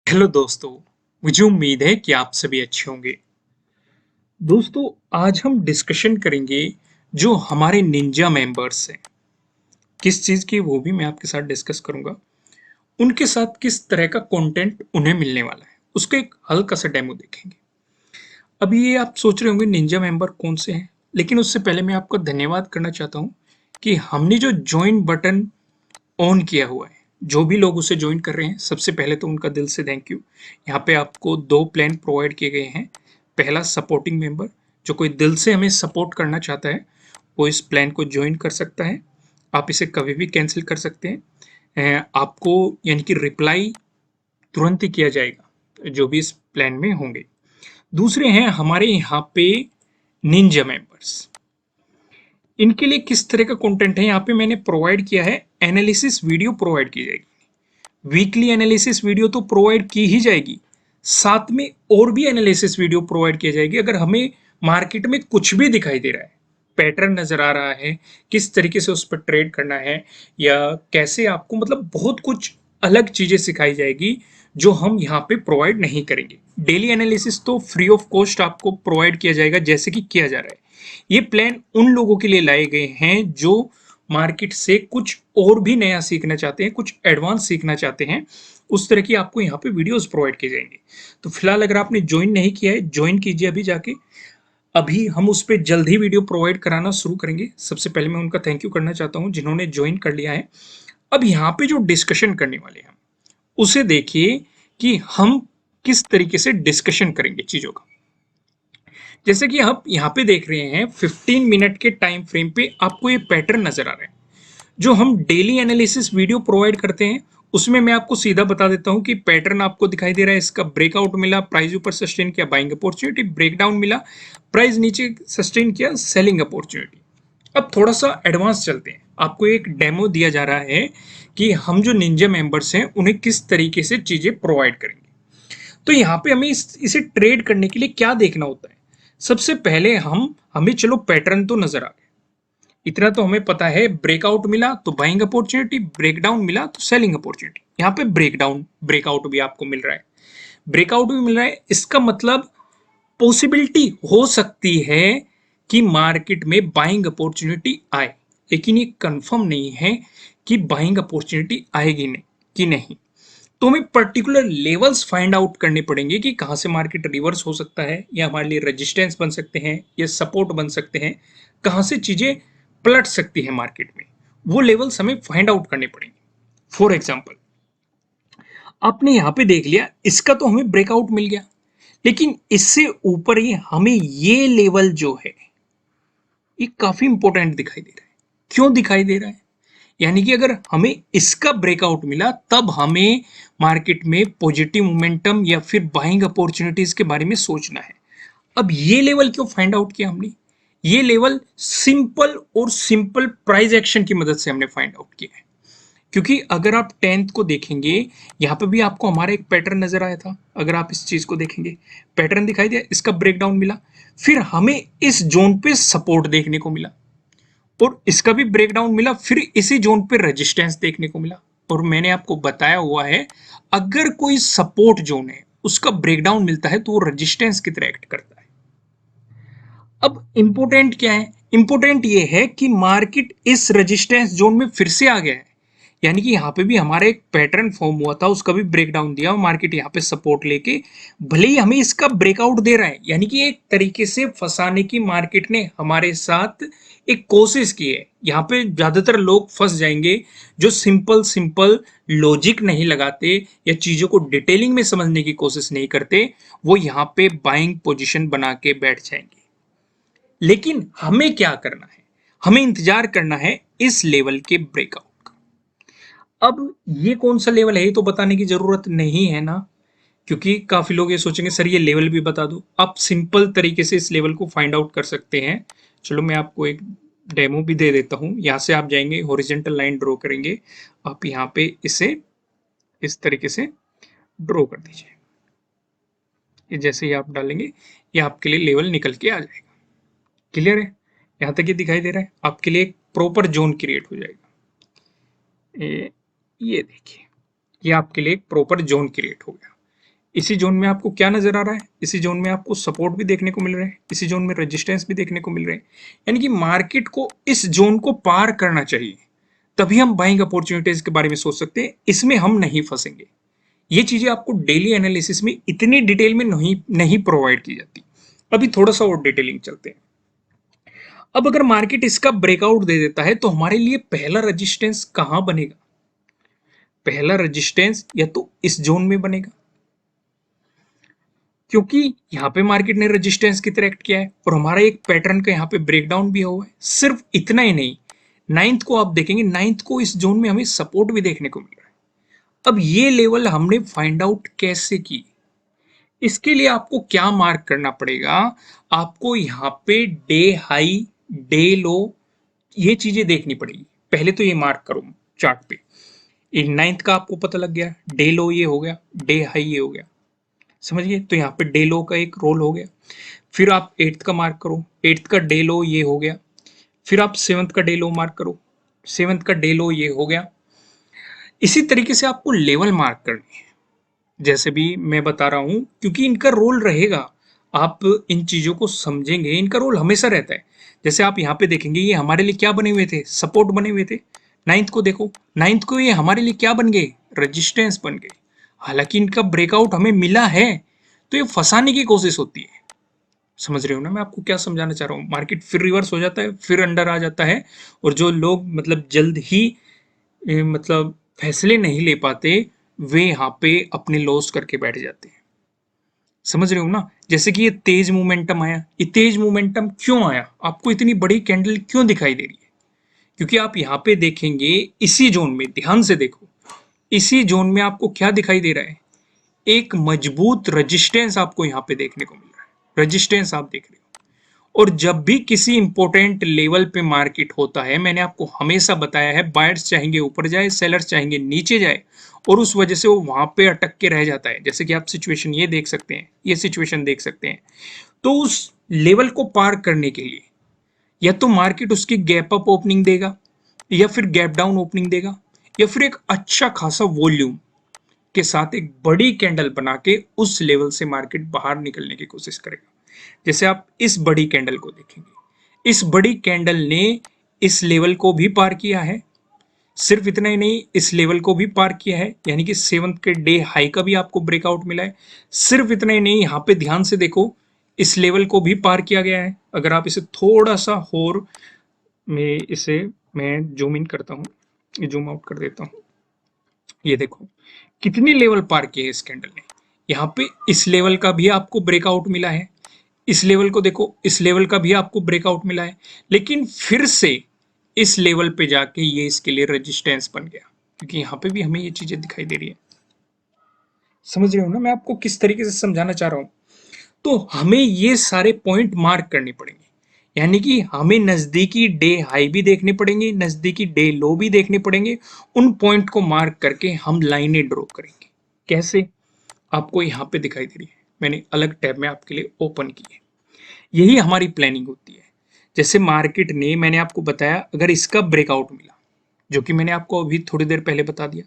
Hello दोस्तों। मुझे उम्मीद है कि आप सभी अच्छे होंगे। दोस्तों, आज हम डिस्कशन करेंगे जो हमारे निंजा मेंबर्स हैं। किस चीज़ की वो भी मैं आपके साथ डिस्कस करूंगा। उनके साथ किस तरह का कंटेंट उन्हें मिलने वाला है उसका एक हल्का सा डेमो देखेंगे। अभी ये आप सोच रहे होंगे निंजा मेंबर कौन से हैं, लेकिन उससे पहले मैं आपको धन्यवाद करना चाहता हूँ कि हमने जो ज्वाइन बटन ऑन किया हुआ है, जो भी लोग उसे ज्वाइन कर रहे हैं, सबसे पहले तो उनका दिल से थैंक यू। यहाँ पे आपको दो प्लान प्रोवाइड किए गए हैं। पहला सपोर्टिंग मेंबर, जो कोई दिल से हमें सपोर्ट करना चाहता है वो इस प्लान को ज्वाइन कर सकता है। आप इसे कभी भी कैंसिल कर सकते हैं। आपको यानी कि रिप्लाई तुरंत ही किया जाएगा जो भी इस प्लान में होंगे। दूसरे हैं हमारे यहाँ पे निंजा मेंबर्स। इनके लिए किस तरह का कंटेंट है यहाँ पे मैंने प्रोवाइड किया है। एनालिसिस वीडियो प्रोवाइड की जाएगी। वीकली एनालिसिस वीडियो तो प्रोवाइड की ही जाएगी, साथ में और भी एनालिसिस वीडियो प्रोवाइड की जाएगी। अगर हमें मार्केट में कुछ भी दिखाई दे रहा है, पैटर्न नजर आ रहा है, किस तरीके से उस पर ट्रेड करना है, या कैसे आपको मतलब बहुत कुछ अलग चीजें सिखाई जाएगी जो हम यहाँ पे प्रोवाइड नहीं करेंगे। डेली एनालिसिस तो फ्री ऑफ कॉस्ट आपको प्रोवाइड किया जाएगा जैसे कि किया जा रहा है। ये प्लान उन लोगों के लिए लाए गए हैं जो मार्केट से कुछ और भी नया सीखना चाहते हैं, कुछ एडवांस सीखना चाहते हैं। उस तरह की आपको यहाँ पे वीडियोस प्रोवाइड किए जाएंगे। तो फिलहाल अगर आपने ज्वाइन नहीं किया है, ज्वाइन कीजिए अभी जाके। अभी हम उस पर जल्द ही वीडियो प्रोवाइड कराना शुरू करेंगे। सबसे पहले मैं उनका थैंक यू करना चाहता हूँ जिन्होंने ज्वाइन कर लिया है। अब यहाँ पे जो डिस्कशन करने वाले हैं उसे देखिए कि हम किस तरीके से डिस्कशन करेंगे चीजों का। जैसे कि आप यहाँ पे देख रहे हैं 15 मिनट के टाइम फ्रेम पे आपको ये पैटर्न नजर आ रहा है। जो हम डेली एनालिसिस वीडियो प्रोवाइड करते हैं उसमें मैं आपको सीधा बता देता हूं कि पैटर्न आपको दिखाई दे रहा है, इसका ब्रेकआउट मिला, प्राइस ऊपर सस्टेन किया, बाइंग अपॉर्चुनिटी, ब्रेकडाउन मिला, प्राइस नीचे सस्टेन किया, सेलिंग अपॉर्चुनिटी। अब थोड़ा सा एडवांस चलते हैं। आपको एक डेमो दिया जा रहा है कि हम जो निंजा मेंबर्स हैं उन्हें किस तरीके से चीजें प्रोवाइड करेंगे। तो यहाँ पे हमें इसे ट्रेड करने के लिए क्या देखना होता है। सबसे पहले हमें चलो पैटर्न तो नजर आ गया, इतना तो हमें पता है। ब्रेकआउट मिला तो बाइंग अपॉर्चुनिटी, ब्रेकडाउन मिला तो सेलिंग अपॉर्चुनिटी। यहाँ पे ब्रेकडाउन ब्रेकआउट भी आपको मिल रहा है, ब्रेकआउट भी मिल रहा है। इसका मतलब पॉसिबिलिटी हो सकती है कि मार्केट में बाइंग अपॉर्चुनिटी आए, लेकिन ये कंफर्म नहीं है कि बाइंग अपॉर्चुनिटी आएगी नहीं कि नहीं। तो हमें पर्टिकुलर लेवल्स फाइंड आउट करने पड़ेंगे कि कहां से मार्केट रिवर्स हो सकता है, या हमारे लिए रेजिस्टेंस बन सकते हैं, या सपोर्ट बन सकते हैं, कहां से चीजें पलट सकती है मार्केट में। वो लेवल्स हमें फाइंड आउट करने पड़ेंगे। फॉर एग्जाम्पल, आपने यहां पे देख लिया, इसका तो हमें ब्रेकआउट मिल गया, लेकिन इससे ऊपर ही हमें ये लेवल जो है ये काफी इंपॉर्टेंट दिखाई दे रहा है। क्यों दिखाई दे रहा है? यानी कि अगर हमें इसका ब्रेकआउट मिला तब हमें मार्केट में पॉजिटिव मोमेंटम या फिर बाइंग अपॉर्चुनिटीज के बारे में सोचना है। अब ये लेवल क्यों फाइंड आउट किया हमने? ये लेवल सिंपल प्राइस एक्शन की मदद से हमने फाइंड आउट किया है। क्योंकि अगर आप 10th को देखेंगे, यहाँ पे भी आपको हमारा एक पैटर्न नजर आया था। अगर आप इस चीज को देखेंगे, पैटर्न दिखाई दिया, इसका ब्रेकडाउन मिला, फिर हमें इस जोन पे सपोर्ट देखने को मिला, और इसका भी ब्रेकडाउन मिला, फिर इसी जोन पे रेजिस्टेंस देखने को मिला। और मैंने आपको बताया हुआ है, अगर कोई सपोर्ट जोन है उसका ब्रेकडाउन मिलता है तो वो रेजिस्टेंस की तरह एक्ट करता है। अब इंपोर्टेंट क्या है? इंपोर्टेंट ये है कि मार्केट इस रेजिस्टेंस जोन में फिर से आ गया है। यानी कि यहाँ पे भी हमारा एक पैटर्न फॉर्म हुआ था, उसका भी ब्रेकडाउन दिया और मार्केट यहाँ पे सपोर्ट लेके भले ही हमें इसका ब्रेकआउट दे रहा है। यानी कि एक तरीके से फंसाने की मार्केट ने हमारे साथ एक कोशिश की है। यहाँ पे ज्यादातर लोग फंस जाएंगे जो सिंपल सिंपल लॉजिक नहीं लगाते या चीजों को डिटेलिंग में समझने की कोशिश नहीं करते, वो यहाँ पे बाइंग पोजिशन बना के बैठ जाएंगे। लेकिन हमें क्या करना है? हमें इंतजार करना है इस लेवल के ब्रेकआउट का। अब ये कौन सा लेवल है ये तो बताने की जरूरत नहीं है ना, क्योंकि काफी लोग ये सोचेंगे सर ये लेवल भी बता दो। आप सिंपल तरीके से इस लेवल को फाइंड आउट कर सकते हैं। चलो मैं आपको एक डेमो भी दे देता हूं। यहां से आप जाएंगे, हॉरिजॉन्टल लाइन ड्रॉ करेंगे, आप यहाँ पे इसे इस तरीके से ड्रॉ कर दीजिए। ये जैसे ही आप डालेंगे ये आपके लिए लेवल निकल के आ जाएगा। क्लियर है? यहां तक ये दिखाई दे रहा है? आपके लिए एक प्रॉपर जोन क्रिएट हो जाएगा। ये देखिए, ये आपके लिए एक प्रॉपर जोन क्रिएट हो गया। इसी जोन में आपको क्या नजर आ रहा है, इसी जोन में आपको सपोर्ट भी देखने को मिल रहा है, इसी जोन में रेजिस्टेंस भी देखने को मिल रहे हैं। यानी कि मार्केट को इस जोन को पार करना चाहिए, तभी हम बाइंग अपॉर्चुनिटीज के बारे में सोच सकते हैं, इसमें हम नहीं फंसेंगे। ये चीजें आपको डेली एनालिसिस में इतनी डिटेल में नहीं नहीं प्रोवाइड की जाती। अभी थोड़ा सा और डिटेलिंग चलते हैं। अब अगर मार्केट इसका ब्रेकआउट दे देता है तो हमारे लिए पहला रेजिस्टेंस कहां बनेगा? पहला रेजिस्टेंस या तो इस जोन में बनेगा, क्योंकि यहां पे मार्केट ने रेजिस्टेंस की तरह एक्ट किया है और हमारा एक पैटर्न का यहां पे ब्रेकडाउन भी हुआ है। सिर्फ इतना ही नहीं, नाइन्थ को आप देखेंगे, नाइन्थ को इस जोन में हमें सपोर्ट भी देखने को मिल रहा है। अब ये लेवल हमने फाइंड आउट कैसे की? इसके लिए आपको क्या मार्क करना पड़ेगा? आपको यहाँ पे डे हाई, डे लो, ये चीजें देखनी पड़ेगी। पहले तो ये मार्क करो चार्ट पे। इन नाइन्थ का आपको पता लग गया, डे लो ये हो गया, डे हाई ये हो गया, समझिए। तो यहाँ पे डे लो का एक रोल हो गया। फिर आप एट्थ का मार्क करो, एट्थ का डे लो ये हो गया। फिर आप सेवंथ का डे लो मार्क करो, सेवंथ का डे लो ये हो गया। इसी तरीके से आपको लेवल मार्क करनी है, जैसे भी मैं बता रहा हूं, क्योंकि इनका रोल रहेगा। आप इन चीजों को समझेंगे, इनका रोल हमेशा रहता है। जैसे आप यहाँ पे देखेंगे, ये हमारे लिए क्या बने हुए थे? सपोर्ट बने हुए थे। नाइन्थ को देखो, नाइन्थ को ये हमारे लिए क्या बन गए? रेजिस्टेंस बन गए। हालांकि इनका ब्रेकआउट हमें मिला है, तो ये फंसाने की कोशिश होती है। समझ रहे हो ना मैं आपको क्या समझाना चाह रहा हूँ? मार्केट फिर रिवर्स हो जाता है, फिर अंडर आ जाता है, और जो लोग मतलब जल्द ही मतलब फैसले नहीं ले पाते, वे यहाँ पे अपने लॉस करके बैठ जाते हैं। समझ रहे हो ना? जैसे कि ये तेज मोमेंटम आया, ये तेज मोमेंटम क्यों आया? आपको इतनी बड़ी कैंडल क्यों दिखाई दे रही है? क्योंकि आप यहाँ पे देखेंगे, इसी जोन में ध्यान से देखो, इसी जोन में आपको क्या दिखाई दे रहा है? एक मजबूत रेजिस्टेंस आपको यहाँ पे देखने को मिल रहा है। रेजिस्टेंस आप देख रहे हो। और जब भी किसी इंपॉर्टेंट लेवल पे मार्केट होता है, मैंने आपको हमेशा बताया है, बायर्स चाहेंगे ऊपर जाए, सेलर्स चाहेंगे नीचे जाए, और उस वजह से वो वहां पे अटक के रह जाता है। जैसे कि आप सिचुएशन ये देख सकते हैं, ये सिचुएशन देख सकते हैं। तो उस लेवल को पार करने के लिए या तो मार्केट उसकी गैप अप ओपनिंग देगा, या फिर गैप डाउन ओपनिंग देगा, या फिर एक अच्छा खासा वॉल्यूम के साथ एक बड़ी कैंडल बना के उस लेवल से मार्केट बाहर निकलने की कोशिश करेगा। जैसे आप इस बड़ी कैंडल को देखेंगे, इस बड़ी कैंडल ने इस लेवल को भी पार किया है। सिर्फ इतना ही नहीं, इस लेवल को भी पार किया है, यानी कि सेवंथ के डे हाई का भी आपको ब्रेकआउट मिला है। सिर्फ इतना ही नहीं, यहाँ पे ध्यान से देखो, इस लेवल को भी पार किया गया है। अगर आप इसे थोड़ा सा और मैं जूम इन करता हूँ, जूम आउट कर देता हूँ, ये देखो कितने लेवल पार किए इस कैंडल ने। यहाँ पे इस लेवल का भी आपको ब्रेकआउट मिला है, इस लेवल को देखो, इस लेवल का भी आपको ब्रेकआउट मिला है, लेकिन फिर से इस लेवल पे जाके ये इसके लिए रेजिस्टेंस बन गया, क्योंकि यहाँ पे भी हमें ये चीजें दिखाई दे रही है। समझ रहे हो ना मैं आपको किस तरीके से समझाना चाह रहा हूँ? तो हमें ये सारे पॉइंट मार्क करने पड़ेंगे, यानी कि हमें नजदीकी डे हाई भी देखने पड़ेंगे, नजदीकी डे लो भी देखने पड़ेंगे। उन पॉइंट को मार्क करके हम लाइनें ड्रॉ करेंगे। कैसे? आपको यहाँ पे दिखाई दे रही है, मैंने अलग टैब में आपके लिए ओपन की है। यही हमारी प्लानिंग होती है। जैसे मार्केट ने, मैंने आपको बताया, अगर इसका ब्रेकआउट मिला, जो कि मैंने आपको अभी थोड़ी देर पहले बता दिया,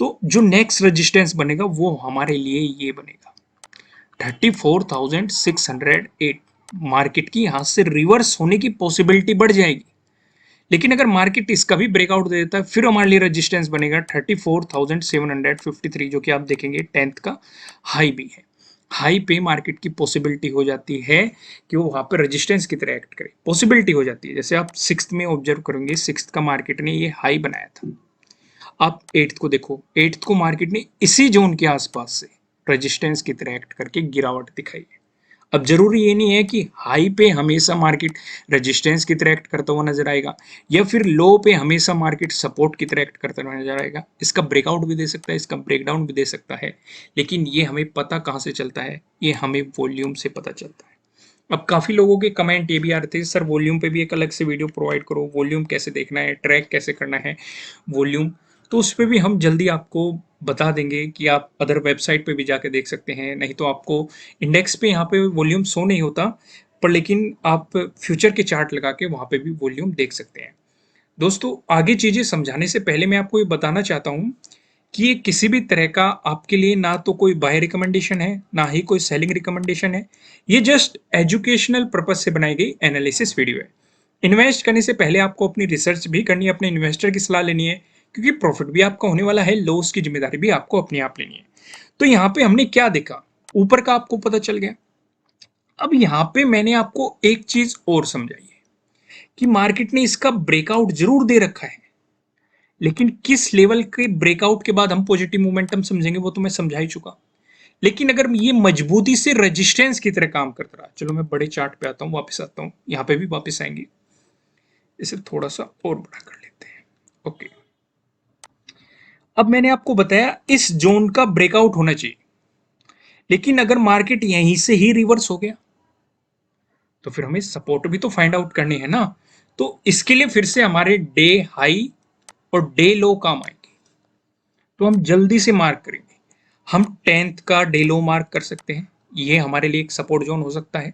तो जो नेक्स्ट रेजिस्टेंस बनेगा वो हमारे लिए ये बनेगा 34,608। मार्केट की यहां से रिवर्स होने की पॉसिबिलिटी बढ़ जाएगी, लेकिन अगर मार्केट इसका भी ब्रेकआउट दे देता है, फिर हमारे लिए रेजिस्टेंस बनेगा 34,753, जो कि आप देखेंगे 10th का हाई भी है। हाई पे मार्केट की पॉसिबिलिटी हो जाती है कि वो वहां पर रेजिस्टेंस की तरह एक्ट करे, पॉसिबिलिटी हो जाती है। जैसे आप सिक्स्थ में ऑब्जर्व करेंगे, सिक्स्थ का मार्केट ने ये हाई बनाया था। आप एट्थ को देखो, एट्थ को मार्केट ने इसी जोन के आसपास से रेजिस्टेंस की तरह एक्ट करके गिरावट दिखाई है। अब जरूरी ये नहीं है कि हाई पे हमेशा मार्केट रेजिस्टेंस की तरह एक्ट करता हुआ नजर आएगा, या फिर लो पे हमेशा मार्केट सपोर्ट की तरह एक्ट करता हुआ नजर आएगा। इसका ब्रेकआउट भी दे सकता है, इसका ब्रेकडाउन भी दे सकता है, लेकिन ये हमें पता कहाँ से चलता है? ये हमें वॉल्यूम से पता चलता है। अब काफी लोगों के कमेंट ये भी आ रहे थे, सर वॉल्यूम पे भी एक अलग से वीडियो प्रोवाइड करो, वॉल्यूम कैसे देखना है, ट्रैक कैसे करना है वॉल्यूम। तो उस पर भी हम जल्दी आपको बता देंगे कि आप अदर वेबसाइट पे भी जाके देख सकते हैं। नहीं तो आपको इंडेक्स पे यहाँ पे वॉल्यूम शो नहीं होता, पर लेकिन आप फ्यूचर के चार्ट लगा के वहाँ पे भी वॉल्यूम देख सकते हैं। दोस्तों, आगे चीजें समझाने से पहले मैं आपको ये बताना चाहता हूँ कि ये किसी भी तरह का आपके लिए ना तो कोई बाय रिकमेंडेशन है, ना ही कोई सेलिंग रिकमेंडेशन है। ये जस्ट एजुकेशनल पर्पज से बनाई गई एनालिसिस वीडियो है। इन्वेस्ट करने से पहले आपको अपनी रिसर्च भी करनी है, अपने इन्वेस्टर की सलाह लेनी है, क्योंकि प्रॉफिट भी आपका होने वाला है, लॉस की जिम्मेदारी भी आपको अपने आप लेनी है। तो यहाँ पे हमने क्या देखा, ऊपर का आपको पता चल गया। अब यहाँ पे मैंने आपको एक चीज और समझाई है कि मार्केट ने इसका ब्रेकआउट जरूर दे रखा है, लेकिन किस लेवल के ब्रेकआउट के बाद हम पॉजिटिव मोमेंटम समझेंगे वो तो मैं समझा ही चुका। लेकिन अगर ये मजबूती से रेजिस्टेंस की तरह काम करता रहा, चलो मैं बड़े चार्ट पे आता हूँ, वापस आता हूँ, यहाँ पे भी वापस आएंगे, इसे थोड़ा सा और बड़ा कर लेते हैं। ओके, अब मैंने आपको बताया इस जोन का ब्रेकआउट होना चाहिए, लेकिन अगर मार्केट यहीं से ही रिवर्स हो गया तो फिर हमें सपोर्ट भी तो फाइंड आउट करनी है ना। तो इसके लिए फिर से हमारे डे हाई और डे लो काम आएंगे। तो हम जल्दी से मार्क करेंगे। हम 10th का डे लो मार्क कर सकते हैं, ये हमारे लिए एक सपोर्ट जोन हो सकता है,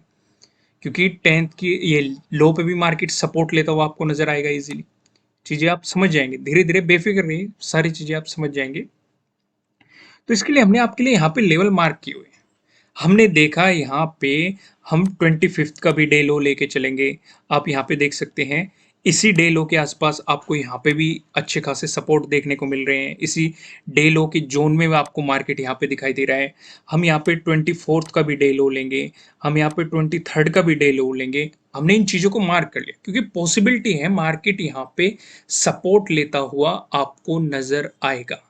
क्योंकि 10th की ये लो पे भी मार्केट सपोर्ट लेता हुआ आपको नजर आएगा इजीली। चीजें आप समझ जाएंगे, धीरे धीरे बेफिक्र रहिए, सारी चीजें आप समझ जाएंगे। तो इसके लिए हमने आपके लिए यहाँ पे लेवल मार्क किए हुए हैं। हमने देखा यहाँ पे हम 25th का भी डे लो लेके चलेंगे। आप यहाँ पे देख सकते हैं इसी डे लो के आसपास आपको यहाँ पे भी अच्छे खासे सपोर्ट देखने को मिल रहे हैं। इसी डे लो के जोन में आपको मार्केट यहाँ पे दिखाई दे रहा है। हम यहाँ पे 24th का भी डे लो लेंगे, हम यहाँ पे 23rd का भी डे लो लेंगे। हमने इन चीजों को मार्क कर लिया क्योंकि पॉसिबिलिटी है मार्केट यहाँ पे सपोर्ट लेता हुआ आपको नजर आएगा।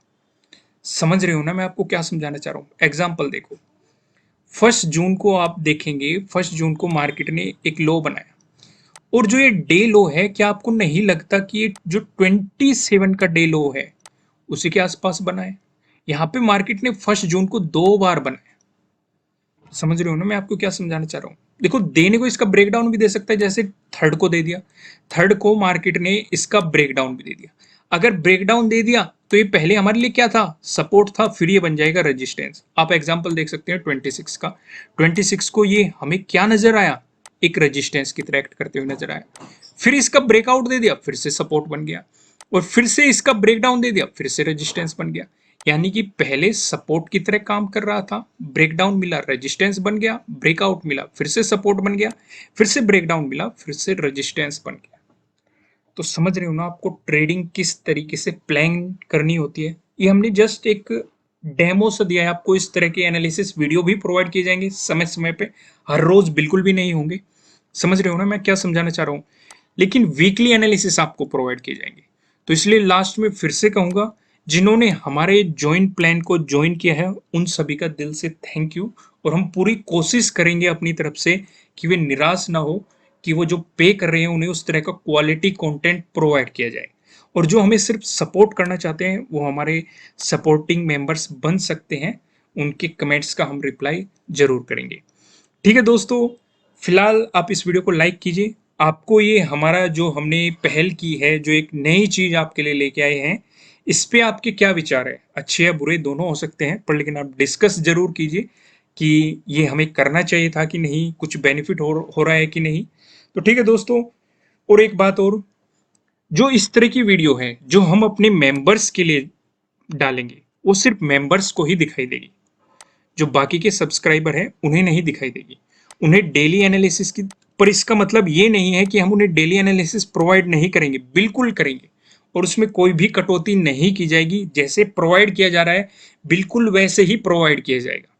समझ रहे हो ना मैं आपको क्या समझाना चाह रहा हूँ। एग्जाम्पल देखो, 1 जून को आप देखेंगे, 1 जून को मार्केट ने एक लो बनाया, और जो ये डे लो है, क्या आपको नहीं लगता कि ये जो 27 का डे लो है उसी के आसपास बना है। यहाँ पे मार्केट ने 1 जून को 2 बार बनाया। समझ रहे हो ना मैं आपको क्या समझाना चाह रहा हूँ। देखो, देने को इसका ब्रेकडाउन भी दे सकता है, जैसे थर्ड को दे दिया, थर्ड को मार्केट ने इसका ब्रेकडाउन भी दे दिया। अगर ब्रेकडाउन दे दिया तो ये पहले हमारे लिए क्या था, सपोर्ट था, फिर ये बन जाएगा रेजिस्टेंस। आप एग्जांपल देख सकते हैं 26 का, 26 को ये हमें क्या नजर आया, एक रेजिस्टेंस की तरह एक्ट करते हुए नजर आया। फिर इसका ब्रेकआउट दे दिया, फिर से सपोर्ट बन गया, और फिर से इसका ब्रेकडाउन दे दिया, फिर से रेजिस्टेंस बन गया। यानी कि पहले सपोर्ट की तरह काम कर रहा था, ब्रेकडाउन मिला, रेजिस्टेंस बन गया, ब्रेकआउट मिला, फिर से सपोर्ट बन गया, फिर से ब्रेकडाउन मिला, फिर से रेजिस्टेंस बन गया। तो समझ रहे हो ना आपको ट्रेडिंग किस तरीके से प्लान करनी होती है। ये हमने जस्ट एक डेमो से दिया है आपको। इस तरह के एनालिसिस वीडियो भी प्रोवाइड किए जाएंगे समय समय पे, हर रोज बिल्कुल भी नहीं होंगे। समझ रहे हो ना मैं क्या समझाना चाह रहा हूँ। लेकिन वीकली एनालिसिस आपको प्रोवाइड किए जाएंगे। तो इसलिए लास्ट में फिर से कहूंगा, जिन्होंने हमारे ज्वाइन प्लान को ज्वाइन किया है उन सभी का दिल से थैंक यू। और हम पूरी कोशिश करेंगे अपनी तरफ से कि वे निराश ना हो, कि वो जो पे कर रहे हैं उन्हें उस तरह का क्वालिटी कंटेंट प्रोवाइड किया जाए। और जो हमें सिर्फ सपोर्ट करना चाहते हैं वो हमारे सपोर्टिंग मेंबर्स बन सकते हैं। उनके कमेंट्स का हम रिप्लाई जरूर करेंगे। ठीक है दोस्तों, फिलहाल आप इस वीडियो को लाइक कीजिए। आपको ये हमारा जो हमने पहल की है, जो एक नई चीज आपके लिए लेके आए हैं, इस पे आपके क्या विचार है, अच्छे या बुरे दोनों हो सकते हैं, पर लेकिन आप डिस्कस जरूर कीजिए कि ये हमें करना चाहिए था कि नहीं, कुछ बेनिफिट हो रहा है कि नहीं। तो ठीक है दोस्तों, और एक बात और, जो इस तरह की वीडियो है जो हम अपने मेंबर्स के लिए डालेंगे वो सिर्फ मेंबर्स को ही दिखाई देगी। जो बाकी के सब्सक्राइबर हैं उन्हें नहीं दिखाई देगी, उन्हें डेली एनालिसिस की। पर इसका मतलब ये नहीं है कि हम उन्हें डेली एनालिसिस प्रोवाइड नहीं करेंगे, बिल्कुल करेंगे। और उसमें कोई भी कटौती नहीं की जाएगी, जैसे प्रोवाइड किया जा रहा है बिल्कुल वैसे ही प्रोवाइड किया जाएगा।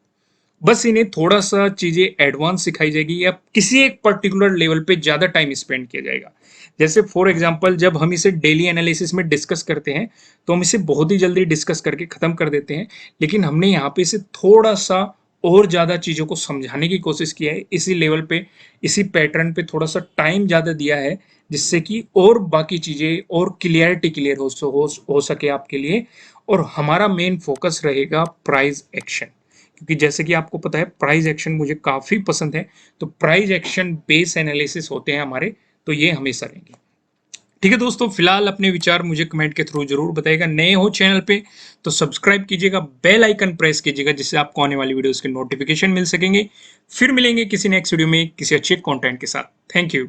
बस इन्हें थोड़ा सा चीजें एडवांस सिखाई जाएगी, या किसी एक पर्टिकुलर लेवल पे ज्यादा टाइम स्पेंड किया जाएगा। जैसे फॉर एग्जांपल, जब हम इसे डेली एनालिसिस में डिस्कस करते हैं तो हम इसे बहुत ही जल्दी डिस्कस करके खत्म कर देते हैं, लेकिन हमने यहाँ पे इसे थोड़ा सा और ज्यादा चीजों को समझाने की कोशिश की है। इसी लेवल पे, इसी पैटर्न पे थोड़ा सा टाइम ज्यादा दिया है, जिससे कि और बाकी चीजें और क्लियरिटी क्लियर हो सके आपके लिए। और हमारा मेन फोकस रहेगा प्राइस एक्शन, क्योंकि जैसे कि आपको पता है प्राइस एक्शन मुझे काफी पसंद है। तो प्राइस एक्शन बेस एनालिसिस होते हैं हमारे, तो ये हमेशा रहेंगे। ठीक है दोस्तों, फिलहाल अपने विचार मुझे कमेंट के थ्रू जरूर बताइएगा। नए हो चैनल पे तो सब्सक्राइब कीजिएगा, बेल आइकन प्रेस कीजिएगा, जिससे आपको आने वाली वीडियोस के नोटिफिकेशन मिल सकेंगे। फिर मिलेंगे किसी नेक्स्ट वीडियो में किसी अच्छे कंटेंट के साथ। Thank you.